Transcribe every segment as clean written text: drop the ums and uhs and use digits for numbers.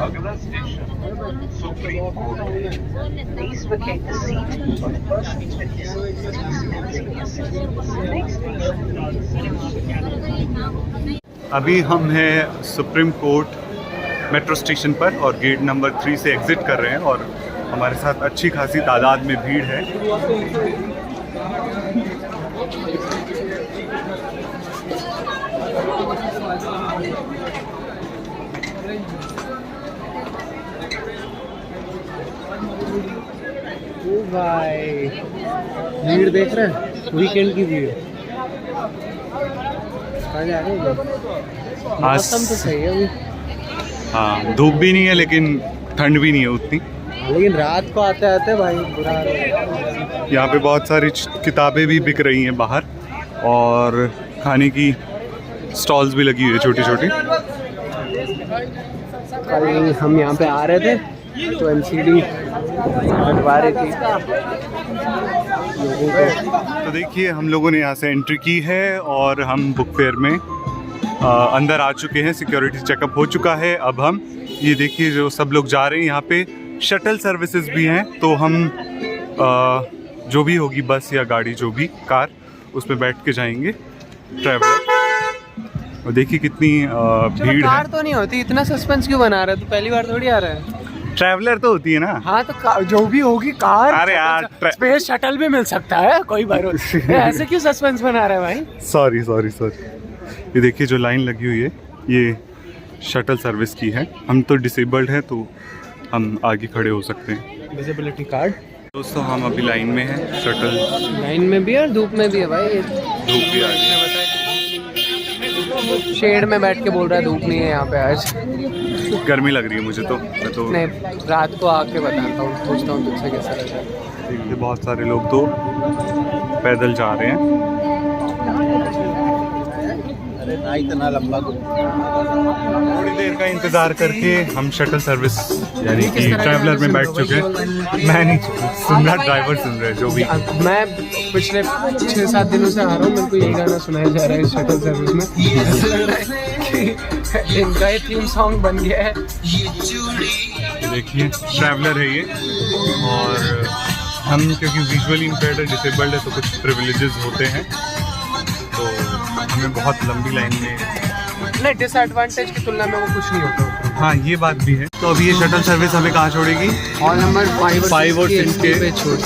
अगला station supreme court. Please vacate the seat on the first अभी हम हैं सुप्रीम कोर्ट मेट्रो स्टेशन पर और गेट नंबर 3 से एग्ज़िट कर रहे हैं और हमारे साथ अच्छी खासी तादाद में भीड़ है। ओ भाई भीड़ देख रहे हैं, वीकेंड की भीड़। मौसम तो सही है अभी। हाँ, धूप भी नहीं है लेकिन ठंड भी नहीं है उतनी। लेकिन रात को आते आते भाई बुरा हाल है। यहाँ पे बहुत सारी किताबें भी बिक रही हैं बाहर और खाने की स्टॉल्स भी लगी हुई है छोटी छोटी। कल हम यहाँ पे आ रहे थे तो एमसीडी हटवा रही थी लोगों को। तो देखिए हम लोगों ने यहाँ से एंट्री की है और हम बुक फेयर में अंदर आ चुके हैं। सिक्योरिटी चेकअप हो चुका है। अब हम ये देखिए जो सब लोग जा रहे हैं, यहाँ पे शटल सर्विसेज भी हैं, तो हम जो भी होगी बस या गाड़ी जो भी कार उसमें बैठ के जाएंगे ट्रैवलर। और देखिए कितनी भीड़ कार है। तो नहीं होती, इतना सस्पेंस क्यों बना रहा है? तो पहली बार थोड़ी आ रहा है। ट्रैवलर तो होती है ना। हाँ तो जो भी होगी कार। अरे यार स्पेस शटल भी मिल सकता है, कोई भरोसा ऐसे क्यों सस्पेंस बना रहा है भाई? Sorry sorry sorry. ये देखिए जो लाइन लगी हुई है ये शटल सर्विस की है। हम तो डिसेबल्ड हैं तो हम आगे खड़े हो सकते हैं। Disability card. दोस्तों हम अभी लाइन में हैं शटल। लाइन में भी है और धूप में भी है भाई। धूप भी आ रही है। शेड में बैठ के बोल रहा है धूप नहीं है यहाँ पे आज। गर्मी लग रही है मुझे तो। मैं तो नहीं, रात को आके बताता हूँ, पूछता हूँ तुझसे कैसा लग रहा है। देखिए बहुत सारे लोग तो पैदल जा रहे हैं। इतना लंबा थोड़ी देर का इंतज़ार करके हम शटल सर्विस यानी कि ट्रैवलर में बैठ चुके हैं। मैं नहीं सुन रहा, ड्राइवर सुन रहे हैं जो भी। मैं पिछले 6-7 दिनों से आ रहा हूँ, मेरे को यही गाना सुनाया जा रहा है इस शटल सर्विस में। ऐसा लग रहा है कि इनका ही थीम सॉन्ग बन गया है। देखिए ट्रैवलर है ये और हम क्योंकि विजुअली इम्पेयर्ड है, डिसेबल्ड है, तो कुछ प्रिविलेजेस होते हैं तो हमें बहुत लंबी लाइन में। नहीं, डिसएडवांटेज की तुलना में वो कुछ नहीं होता। हाँ ये बात भी है। तो अभी ये शटल सर्विस हमें कहाँ छोड़ेगी? हॉल नंबर 5 और 6 के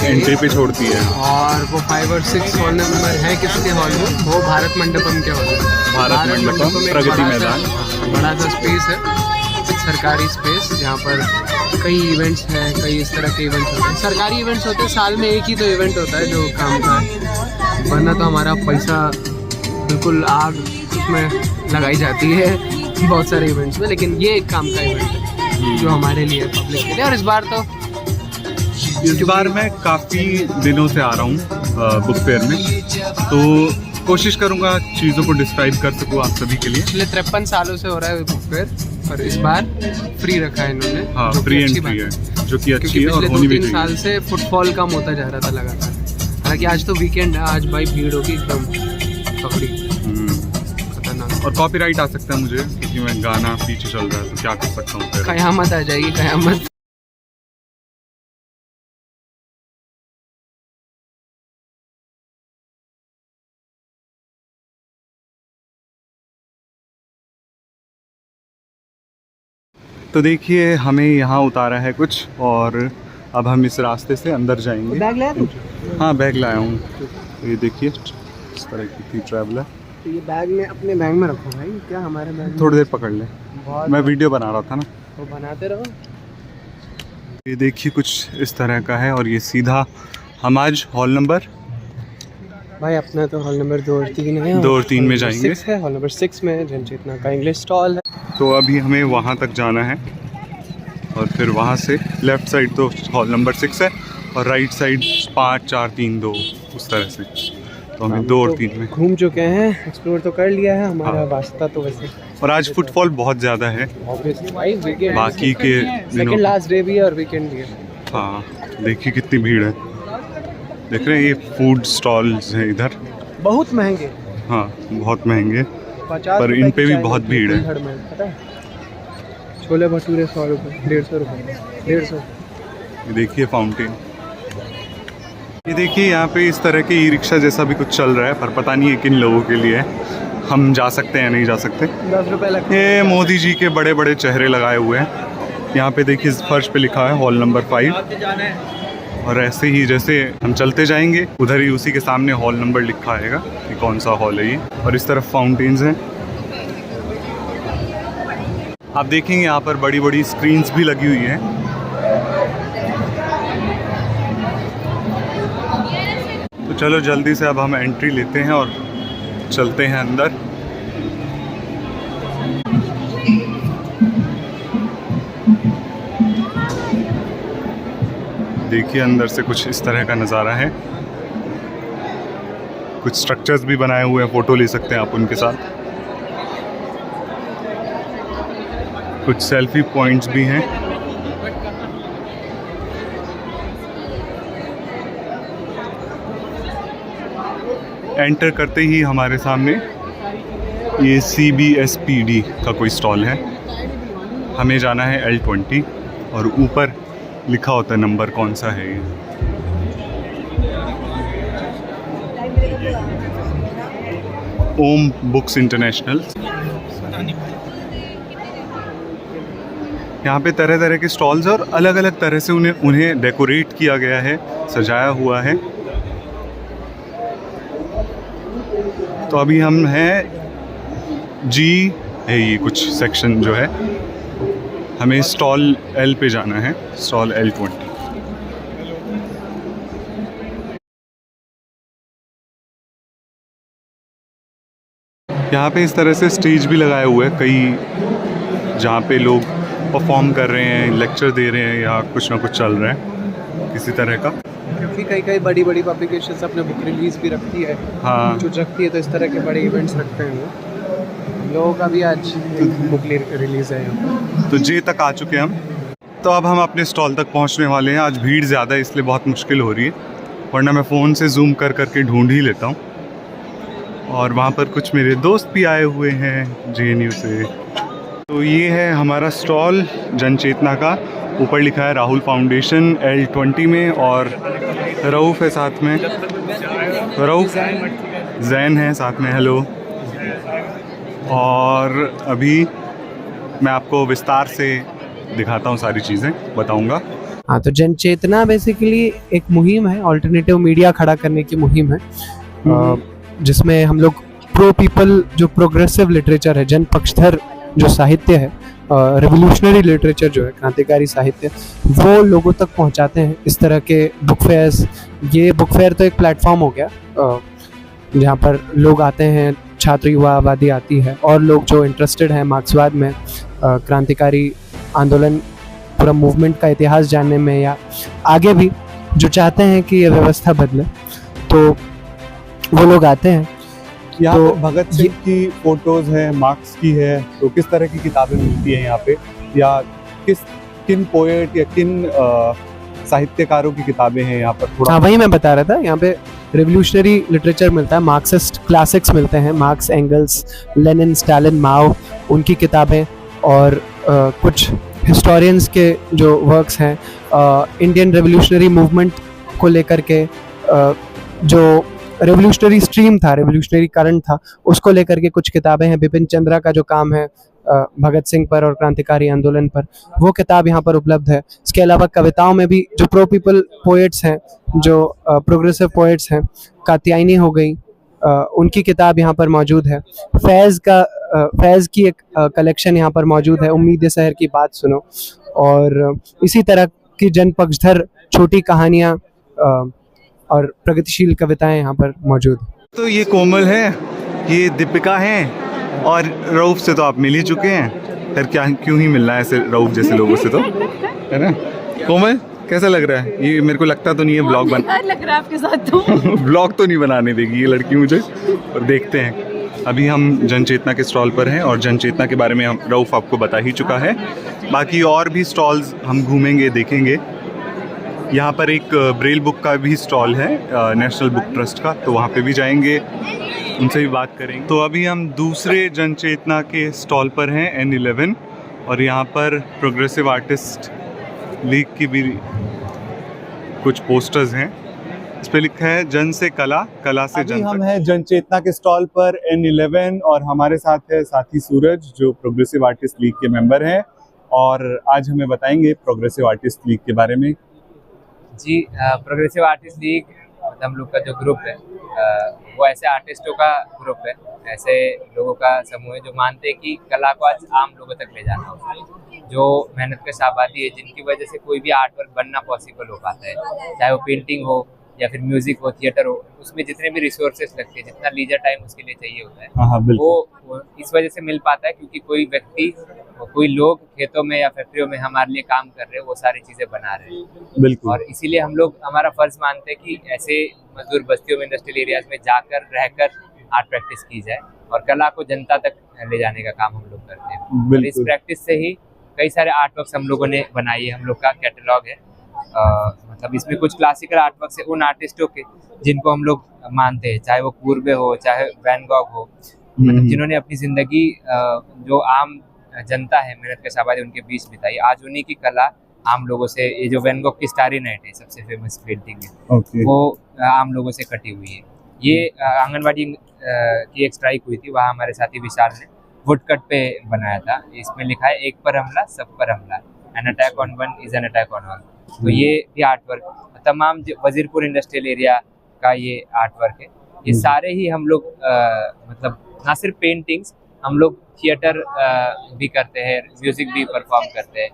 एंट्री पे छोड़ती है। और वो 5 और 6 हॉल नंबर है किसके हॉल में? वो भारत मंडपम के हॉल में। भारत मंडपम प्रगति मैदान। बड़ा सा स्पेस है, सरकारी स्पेस, जहाँ पर कई इवेंट्स हैं, कई इस तरह के इवेंट्स होते हैं। सरकारी इवेंट्स होते हैं, साल में एक ही तो इवेंट होता है जो काम का है, वरना तो हमारा पैसा बिल्कुल आग उसमें लगाई जाती है बहुत सारे इवेंट्स में। लेकिन ये एक काम का इवेंट है जो हमारे लिए पब्लिक के लिए। और इस बार मैं काफ़ी दिनों से आ रहा हूँ बुक फेयर में, तो कोशिश करूँगा चीज़ों को डिस्क्राइब कर सकूँ आप सभी के लिए। पिछले 53 सालों से हो रहा है बुक फेयर और इस बार फ्री रखा है इन्होंने। हाँ, फ्री एंट्री है जो कि अच्छी है और होनी भी चाहिए। 2-3 साल से फुटफॉल कम होता जा रहा था लगातार। हालांकि आज तो वीकेंड है, आज भाई भीड़ होगी एकदम पकड़ी। खतरनाक। और कॉपीराइट आ सकता है मुझे क्योंकि मैं गाना पीछे चल रहा है, तो क्या कर सकता हूँ? कयामत आ जाएगी, कयामत। तो देखिए हमें यहाँ उतारा है कुछ और अब हम इस रास्ते से अंदर जाएंगे। बैग लाया तू? हाँ बैग लाया हूँ। तो ये देखिए इस तरह की थी ट्रैवलर। तो ये बैग में अपने बैग में रखो भाई, क्या हमारे बैग में? थोड़ी देर पकड़ ले, मैं वीडियो बना रहा था ना। तो बनाते रहो। ये देखिए कुछ इस तरह का है और ये सीधा हम आज हॉल नंबर भाई अपना तो हॉल नंबर 2 और 3 है। 2 और 3 में जाएंगे। 6 है, हॉल नंबर 6 में जनचेतना का इंग्लिश स्टॉल है। तो अभी हमें वहाँ तक जाना है और फिर वहाँ से लेफ़्ट साइड तो हॉल नंबर 6 है और राइट साइड 5, 4, 3, 2 उस तरह से। तो हमें 2 और 3 में घूम चुके हैं, एक्सप्लोर तो कर लिया है हमारा। हाँ। वास्ता तो वैसे और आज फुटफॉल बहुत ज़्यादा है भाई, वीकेंड बाकी के दिनों। लास्ट डे भी है और वीकेंड भी है। हाँ देखिए कितनी भीड़ है। देख रहे हैं ये फूड स्टॉल्स हैं इधर, बहुत महंगे। हाँ बहुत महंगे, 50 पर इन पे भी बहुत भीड़ है। पता है छोले भटूरे 100 रुपये, 150 रुपये, 150। ये देखिए फाउंटेन। ये देखिए यहाँ पे इस तरह के ई रिक्शा जैसा भी कुछ चल रहा है, पर पता नहीं है किन लोगों के लिए है, हम जा सकते हैं नहीं जा सकते। 10 रुपये लगते। ये मोदी जी के बड़े बड़े चेहरे लगाए हुए हैं। यहाँ पे देखिए फर्श पे लिखा है हॉल नंबर 5, और ऐसे ही जैसे हम चलते जाएंगे उधर ही उसी के सामने हॉल नंबर लिखा आएगा कि कौन सा हॉल है ये। और इस तरफ फाउंटेन्स हैं। आप देखेंगे यहाँ पर बड़ी बड़ी स्क्रीन्स भी लगी हुई हैं। तो चलो जल्दी से अब हम एंट्री लेते हैं और चलते हैं अंदर। देखिए अंदर से कुछ इस तरह का नज़ारा है। कुछ स्ट्रक्चर्स भी बनाए हुए हैं, फ़ोटो ले सकते हैं आप उनके साथ। कुछ सेल्फी पॉइंट्स भी हैं। एंटर करते ही हमारे सामने ये CBSPD का कोई स्टॉल है। हमें जाना है L20 और ऊपर लिखा होता है नंबर कौन सा है ये। ओम बुक्स इंटरनेशनल। यहाँ पे तरह तरह के स्टॉल्स और अलग अलग तरह से उन्हें डेकोरेट किया गया है, सजाया हुआ है। तो अभी हम हैं जी है ये कुछ सेक्शन जो है, हमें स्टॉल L पे जाना है, स्टॉल L20। यहाँ पे इस तरह से स्टेज भी लगाए हुए हैं कई, जहाँ पे लोग परफॉर्म कर रहे हैं, लेक्चर दे रहे हैं या कुछ ना कुछ चल रहा है किसी तरह का। क्योंकि कई बड़ी बड़ी पब्लिकेशंस अपने बुक रिलीज़ भी रखती है। हाँ, जो रखती है तो इस तरह के बड़े इवेंट्स रखते हैं वो। लोगों का भी आज बुक रिलीज़ है यहाँ। तो जे तक आ चुके हैं हम। तो अब हम अपने स्टॉल तक पहुँचने वाले हैं। आज भीड़ ज़्यादा है इसलिए बहुत मुश्किल हो रही है, वरना मैं फ़ोन से जूम कर करके ढूंढ ही लेता हूँ। और वहाँ पर कुछ मेरे दोस्त भी आए हुए हैं JNU से। तो ये है हमारा स्टॉल जनचेतना का। ऊपर लिखा है राहुल फाउंडेशन L20 में, और रऊफ़ है साथ में, रऊफ़ जैन है साथ में, हेलो। और अभी मैं आपको विस्तार से दिखाता हूँ, सारी चीज़ें बताऊँगा। हाँ, तो जनचेतना बेसिकली एक मुहिम है, अल्टरनेटिव मीडिया खड़ा करने की मुहिम है, जिसमें हम लोग प्रो पीपल जो प्रोग्रेसिव लिटरेचर है, जन पक्षधर जो साहित्य है, रेवोल्यूशनरी लिटरेचर जो है, क्रांतिकारी साहित्य, वो लोगों तक पहुंचाते हैं इस तरह के बुक फेयर्स। ये बुक फेयर तो एक प्लेटफॉर्म हो गया जहाँ पर लोग आते हैं, छात्र युवा आबादी आती है, और लोग जो इंटरेस्टेड हैं मार्क्सवाद में, क्रांतिकारी आंदोलन, पूरा मूवमेंट का इतिहास जानने में, या आगे भी जो चाहते हैं कि ये व्यवस्था बदले, तो वो लोग आते हैं। यहाँ तो पे भगत सिंह की फोटोज है, मार्क्स की है, तो किस तरह की किताबें मिलती हैं यहाँ पे, या किन पोएट या किन साहित्यकारों की किताबें हैं यहाँ पर? थोड़ा हाँ, वही मैं बता रहा था। यहाँ पे रेवोल्यूशनरी लिटरेचर मिलता है, मार्क्सिस्ट क्लासिक्स मिलते हैं, मार्क्स, एंगल्स, लेनिन, स्टालिन, माओ, उनकी किताबें, और कुछ हिस्टोरियंस के जो वर्क्स हैं, इंडियन रेवोल्यूशनरी मूवमेंट को लेकर के, जो रेवोल्यूशनरी स्ट्रीम था, रेवोल्यूशनरी करंट था, उसको लेकर के कुछ किताबें हैं। बिपिन चंद्रा का जो काम है भगत सिंह पर और क्रांतिकारी आंदोलन पर, वो किताब यहाँ पर उपलब्ध है। इसके अलावा कविताओं में भी जो प्रो पीपल पोएट्स हैं, जो प्रोग्रेसिव पोएट्स हैं, कात्यायनी हो गई, उनकी किताब यहाँ पर मौजूद है। फैज़ की एक कलेक्शन यहाँ पर मौजूद है, उम्मीद शहर की बात सुनो, और इसी तरह की जन पक्षधर छोटी कहानियाँ और प्रगतिशील कविताएं यहाँ पर मौजूद। तो ये कोमल है, ये दीपिका है, और रऊफ़ से तो आप मिल ही चुके हैं, फिर क्यों ही मिलना है ऐसे रऊफ़ जैसे लोगों से, तो है ना। कोमल कैसा लग रहा है? ये मेरे को लगता तो नहीं है ब्लॉग लग रहा है आपके साथ तो ब्लॉग तो नहीं बनाने देगी ये लड़की मुझे, और देखते हैं। अभी हम जनचेतना के स्टॉल पर हैं, और जनचेतना के बारे में हम रऊफ़ आपको बता ही चुका है। बाकी और भी स्टॉल्स हम घूमेंगे, देखेंगे। यहाँ पर एक ब्रेल बुक का भी स्टॉल है, नेशनल बुक ट्रस्ट का, तो वहाँ पे भी जाएंगे, उनसे भी बात करेंगे। तो अभी हम दूसरे जनचेतना के स्टॉल पर हैं, N11, और यहाँ पर प्रोग्रेसिव आर्टिस्ट लीग की भी कुछ पोस्टर्स हैं। इस पे लिखा है जन से कला, कला से जन तक। हम हैं जन चेतना के स्टॉल पर N11 और हमारे साथ है साथी सूरज जो प्रोग्रेसिव आर्टिस्ट लीग के मेंबर हैं और आज हमें बताएंगे प्रोग्रेसिव आर्टिस्ट लीग के बारे में। जी, प्रोग्रेसिव आर्टिस्ट लीग मतलब हम लोग का जो ग्रुप है वो ऐसे आर्टिस्टों का ग्रुप है, ऐसे लोगों का समूह है जो मानते हैं कि कला को आज आम लोगों तक ले जाना होगा। जो मेहनत के शाबादी है, जिनकी वजह से कोई भी आर्ट वर्क बनना पॉसिबल हो पाता है, चाहे वो पेंटिंग हो या फिर म्यूजिक हो, थिएटर हो, उसमें जितने भी रिसोर्सेस लगते हैं, जितना लीजर टाइम उसके लिए चाहिए होता है, वो इस वजह से मिल पाता है क्योंकि कोई व्यक्ति, कोई लोग खेतों में या फैक्ट्रियों में हमारे लिए काम कर रहे हैं, वो सारी चीजें बना रहे हैं। बिल्कुल। और इसीलिए हम लोग हमारा फर्ज मानते हैं कि ऐसे मजदूर बस्तियों में, इंडस्ट्रियल एरियाज में जाकर रहकर आर्ट प्रैक्टिस की जाए और कला को जनता तक ले जाने का काम हम लोग करते हैं। और इस प्रैक्टिस से ही कई सारे आर्ट वर्क्स हम लोगों ने बनाई है, हम लोग का कैटलॉग है। मतलब इसमें कुछ क्लासिकल आर्ट वर्क्स है उन आर्टिस्टों के जिनको हम लोग मानते हैं, चाहे वो पूर्वे हो, चाहे वैन गॉग हो, मतलब जिन्होंने अपनी जिंदगी जो आम जनता है, मेहनत के शाबादी उनके बीच बिताई, आज उन्हीं की कला आम लोगों से, ये जो वैन गॉग की स्टारी नाइट है सबसे फेमस पेंटिंग है, वो आम लोगों से कटी हुई है। ये आंगनबाड़ी की एक स्ट्राइक हुई थी, वहाँ हमारे साथी विशाल ने वुडकट पे बनाया था। इसमें लिखा है एक पर हमला सब पर हमला, an attack on one is an attack on all. तो ये भी आर्ट वर्क तमाम वजीरपुर इंडस्ट्रियल एरिया का ये आर्ट वर्क है। ये सारे ही हम लोग मतलब ना सिर्फ पेंटिंग्स, हम लोग थिएटर भी करते हैं, म्यूजिक भी परफॉर्म करते हैं,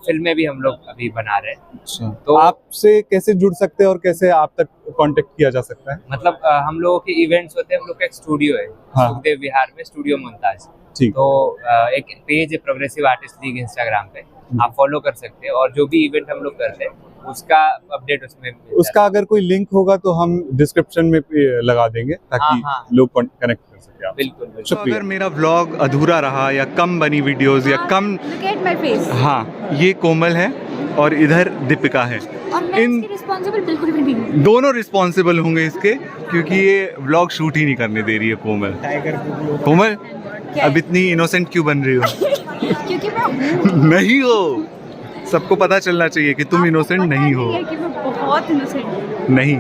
फिल्में भी हम लोग अभी बना रहे हैं। अच्छा, तो आपसे कैसे जुड़ सकते हैं और कैसे आप तक कांटेक्ट किया जा सकता है? मतलब हम लोगों के इवेंट्स होते हैं, हम लोग का एक स्टूडियो है सुखदेव विहार में, स्टूडियो मुमताज। तो एक पेज है प्रोग्रेसिव आर्टिस्ट लीग इंस्टाग्राम पे, आप फॉलो कर सकते हैं और जो भी इवेंट हम लोग करते हैं उसका अपडेट उसमें उसका अगर कोई लिंक होगा तो हम डिस्क्रिप्शन में लगा देंगे ताकि लोग कनेक्ट कर सके। बिल्कुल। तो अगर मेरा व्लॉग अधूरा रहा या कम बनी वीडियोस या कम, हाँ, ये कोमल है और इधर दीपिका है। इन रिस्पॉन्सिबल बिल्कुल भी नहीं, दोनों रिस्पॉन्सिबल होंगे इसके, क्योंकि ये व्लॉग शूट ही नहीं करने दे रही है कोमल। कोमल अब इतनी इनोसेंट क्यों बन रही हो? क्योंकि मैं नहीं हो, सबको पता चलना चाहिए कि तुम इनोसेंट नहीं हो। कि मैं बहुत इनोसेंट नहीं,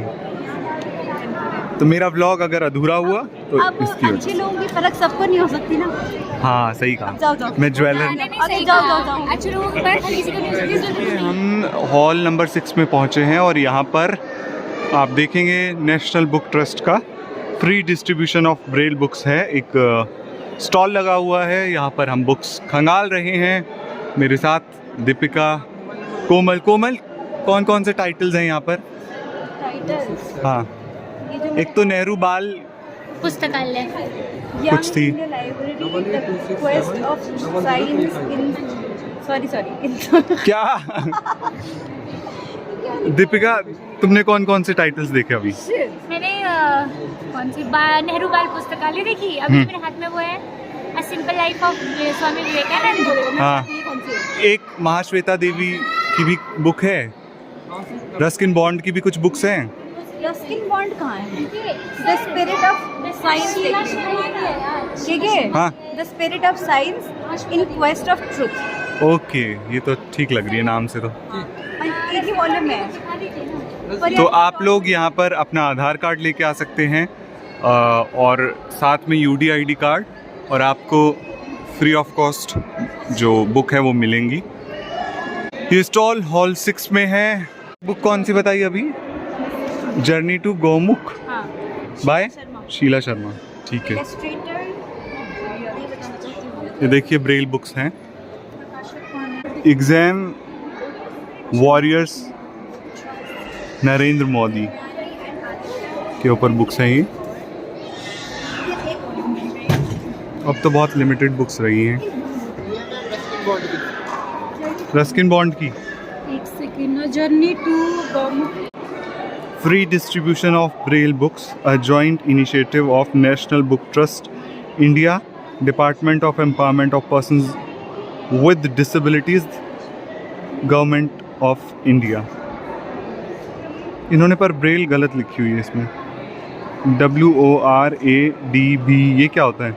तो मेरा व्लॉग अगर अधूरा हुआ तो अब इसकी वजह अच्छे लोगों की फर्क सबको नहीं हो सकती ना। हाँ, सही कहा। जाओ। मैं ज्वेलर। हम हॉल नंबर 6 में पहुंचे हैं और यहाँ पर आप देखेंगे नेशनल बुक ट्रस्ट का free distribution of Braille books है, एक स्टॉल लगा हुआ है। यहाँ पर हम बुक्स खंगाल रहे हैं। मेरे साथ दीपिका, कोमल। कोमल, कौन कौन से टाइटल्स हैं यहाँ पर? टाइटल्स, हाँ, एक तो नेहरू बाल पुस्तकालय, कुछ थी, क्या? दीपिका, तुमने कौन कौन से टाइटल्स देखे अभी? मैंने कौन सी नेहरू बाल पुस्तकालय देखी, अभी मेरे हाथ में वो है A Simple Life of Swami Vivekananda. हाँ, एक महाश्वेता देवी की भी बुक है, रस्किन बॉन्ड की भी कुछ बुक्स हैं। रस्किन बॉन्ड कहाँ है? द स्पिरिट ऑफ साइंस, ठीक है? हाँ, the spirit of science in quest of truth. Okay, ये तो ठीक लग रही है नाम से तो। एक ही वॉल्यूम है। तो आप लोग यहाँ पर अपना आधार कार्ड लेके आ सकते हैं और साथ में यूडी आईडी कार्ड, और आपको फ्री ऑफ कॉस्ट जो बुक है वो मिलेंगी। ये स्टॉल हॉल 6 में है। बुक कौन सी बताई अभी? Journey to Gaumukh by Sheela Sharma, ठीक है। ये देखिए ब्रेल बुक्स हैं। एग्जाम वॉरियर्स नरेंद्र मोदी के ऊपर बुक्स हैं ये। अब तो बहुत लिमिटेड बुक्स रही हैं। रस्किन बॉन्ड की एक second, journey to Gaumukh. Free distribution of Braille books, a joint initiative of National Book Trust, India, Department of Empowerment of Persons with Disabilities, Government of India। इन्होंने पर ब्रेल गलत लिखी हुई है इसमें, WORADB, ये क्या होता है?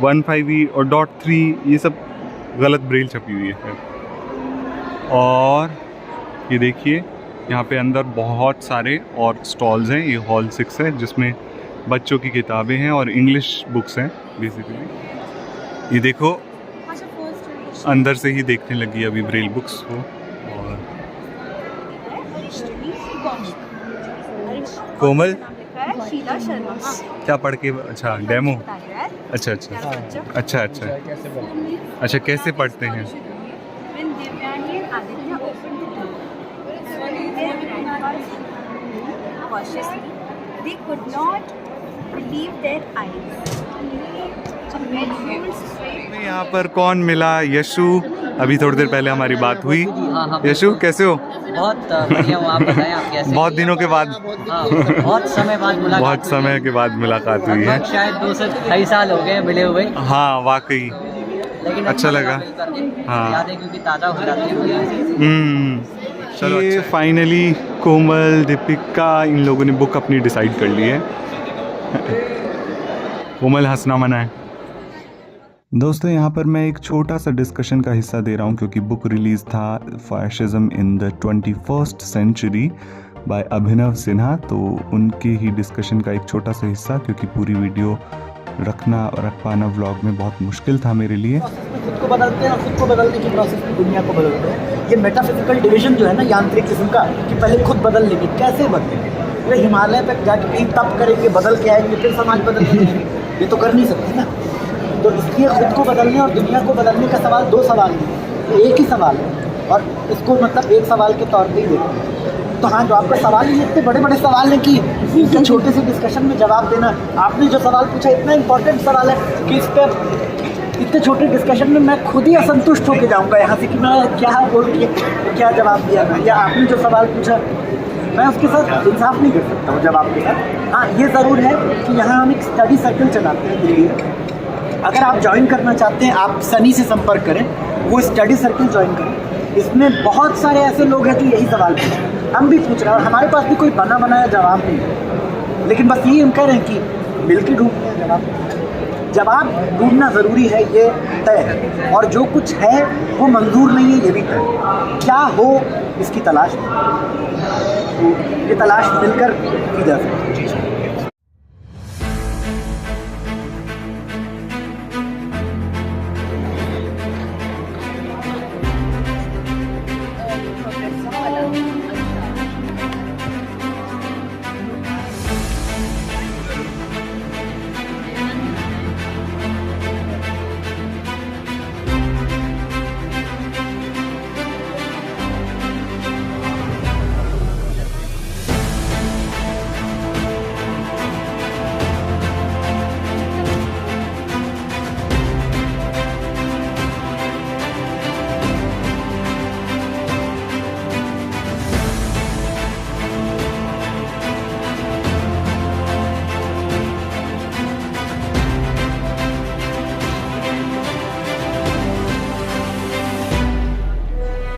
15E और .3 ये सब गलत ब्रेल छपी हुई है। और ये देखिए यहाँ पे अंदर बहुत सारे और स्टॉल्स हैं। ये हॉल 6 है जिसमें बच्चों की किताबें हैं और इंग्लिश बुक्स हैं बेसिकली। ये देखो अंदर से ही देखने लगी अभी ब्रेल बुक्स को। और कोमल शीला शर्मा क्या पढ़ के, अच्छा डेमो, अच्छा अच्छा अच्छा अच्छा अच्छा कैसे पढ़ते हैं? They could not believe their eyes. यहाँ पर कौन मिला? यशु। अभी थोड़ी देर पहले हमारी बात हुई। यशु कैसे हो? बहुत बढ़िया हूँ, आप बताएं आप कैसे? बहुत दिनों के बाद, बहुत समय बाद मुलाकात, बहुत समय के बाद मुलाकात हुई है। शायद 2 से 2.5 साल हो गए मिले हुए। हाँ वाकई, लेकिन अच्छा लगा। हाँ यादें क्योंकि ताज़ा हो जाती है। चलो ये फाइनली कोमल, दीपिका इन लोगों ने बुक अपनी डिसाइड कर ली है। कोमल हंसना मना है। दोस्तों यहाँ पर मैं एक छोटा सा डिस्कशन का हिस्सा दे रहा हूँ क्योंकि बुक रिलीज़ था fascism in the 21st century by Abhinav Sinha, तो उनके ही डिस्कशन का एक छोटा सा हिस्सा, क्योंकि पूरी वीडियो रख पाना व्लॉग में बहुत मुश्किल था मेरे लिए। खुद को बदलते हैं और खुद को बदलने की प्रोसेस में दुनिया को बदलते हैं। ये मेटाफिजिकल डिवीजन जो है ना यांत्रिक किस्म का, कि पहले खुद बदल लेंगे, कैसे बदलेंगे? वे हिमालय तक जाके कहीं तप करेंगे, बदल के आएंगे, फिर समाज बदलेंगे? ये तो कर नहीं सकते ना। तो इसलिए खुद को बदलने और दुनिया को बदलने का सवाल 2 सवाल नहीं, एक ही सवाल है, और इसको मतलब एक सवाल के तौर पर ही देखते हैं। तो हाँ, जो आपका सवाल ही इतने बड़े बड़े सवाल हैं कि इनके छोटे से डिस्कशन में जवाब देना, आपने जो सवाल पूछा इतना इम्पोर्टेंट सवाल है कि इस पर इतने छोटे डिस्कशन में मैं खुद ही असंतुष्ट होकर जाऊंगा यहाँ से कि मैं क्या बोल के क्या जवाब दिया मैं, या आपने जो सवाल पूछा मैं उसके साथ इंसाफ नहीं कर सकता हूँ जवाब के साथ। हाँ, ये ज़रूर है कि यहाँ हम एक स्टडी सर्कल चलाते हैं दिल्ली में। अगर आप ज्वाइन करना चाहते हैं, आप सनी से संपर्क करें, वो स्टडी सर्कल ज्वाइन करें। इसमें बहुत सारे ऐसे लोग हैं जो यही सवाल पूछें, हम भी पूछ रहे हैं और हमारे पास भी कोई बना बनाया जवाब नहीं है, लेकिन बस यही हम कह रहे हैं कि मिल के ढूंढते हैं जवाब। जवाब ढूंढना ज़रूरी है, ये तय है, और जो कुछ है वो मंजूर नहीं है, ये भी तय है। क्या हो इसकी तलाश है, तो ये तलाश मिलकर की जा सकती है।